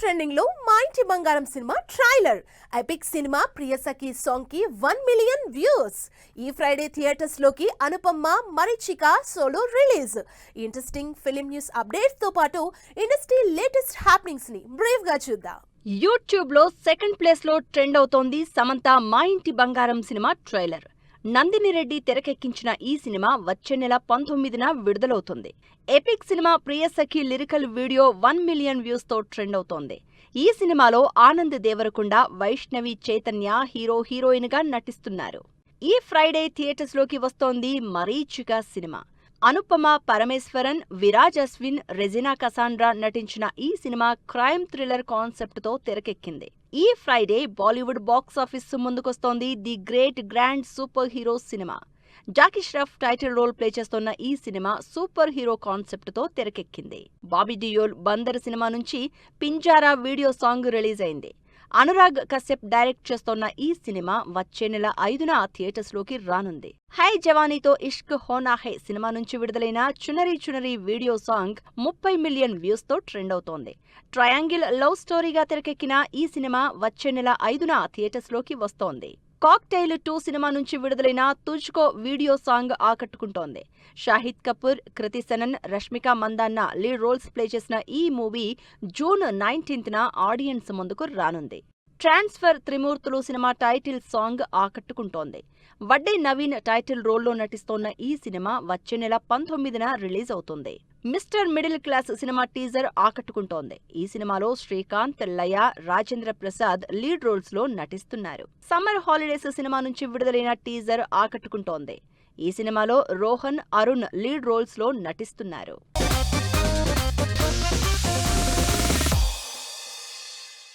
Trending లో Maa Inti Bangaram cinema trailer epic cinema Priyasakhi song కి 1 million views. ఈ ఫ్రైడే థియేటర్స్ లోకి Anupama Marichika solo release. Interesting film news updates తో పాటు ఇండస్ట్రీ లేటెస్ట్ హ్యాపెనింగ్స్ ని బ్రీఫ్ గా చూద్దాం. యూట్యూబ్ లో సెకండ్ ప్లేస్ లో ట్రెండ్ అవుతోంది సమంత మా ఇంటి బంగారం సినిమా ట్రైలర్. నందిని రెడ్డి తెరకెక్కించిన ఈ సినిమా వచ్చే నెల 19న విడుదలవుతుంది. Epic cinema Priyasakhi lyrical video 1 million views తో ట్రెండ్ అవుతోంది. ఈ సినిమాలో ఆనంద్ దేవరకొండ, వైష్ణవి చైతన్య హీరోయిన్ గా నటిస్తున్నారు. ఈ ఫ్రైడే థియేటర్స్ లోకి వస్తోంది మరీచిక సినిమా. అనుపమ పరమేశ్వరన్, విరాజ్ అశ్విన్, రెజినా కసాండ్రా నటించిన ఈ సినిమా క్రైమ్ థ్రిల్లర్ కాన్సెప్ట్ తో తెరకెక్కింది. ఈ ఫ్రైడే బాలీవుడ్ బాక్సాఫీస్ ముందుకొస్తోంది the great grand super hero cinema. Jackie Shroff title role play చేస్తోన్న ఈ సినిమా సూపర్ హీరో కాన్సెప్ట్ తో తెరకెక్కింది. బాబీ డియోల్ బందర్ సినిమా నుంచి పింజారా వీడియో సాంగ్ రిలీజ్ అయింది. అనురాగ్ కశ్యప్ డైరెక్ట్ చేస్తోన్న ఈ సినిమా వచ్చే నెల 5న థియేటర్స్ లోకి రానుంది. హై జవానీతో ఇష్క్ హోనా హై సినిమా నుంచి విడుదలైన చునరీ చునరీ వీడియో సాంగ్ 30 మిలియన్ వ్యూస్ తో ట్రెండ్ అవుతోంది. ట్రయాంగిల్ లవ్ స్టోరీగా తెరకెక్కిన ఈ సినిమా వచ్చే నెల 5న థియేటర్స్ లోకి వస్తోంది. కాక్టైల్ 2 సినిమా నుంచి విడుదలైన తుజ్కో వీడియో సాంగ్ ఆకట్టుకుంటోంది. Shahid Kapoor, Kriti Sanon, Rashmika Mandanna lead roles play చేసిన ఈ మూవీ జూన్ 19న ఆడియన్స్ ముందుకు రానుంది. Transfer Trimurthulu cinema title song ఆకట్టుకుంటోంది. వడ్డే నవీన్ టైటిల్ రోల్లో నటిస్తోన్న ఈ సినిమా వచ్చే నెల 19న రిలీజ్ అవుతుంది. Mister Middle Class cinema teaser ఆకట్టుకుంటోంది. ఈ సినిమాలో శ్రీకాంత్, లయ, రాజేంద్ర ప్రసాద్ లీడ్ రోల్స్ లో నటిస్తున్నారు. సమ్మర్ హాలిడేస్ సినిమా నుంచి విడుదలైన టీజర్ ఆకట్టుకుంటోంది. ఈ సినిమాలో రోహన్, అరుణ్ లీడ్ రోల్స్ లో నటిస్తున్నారు.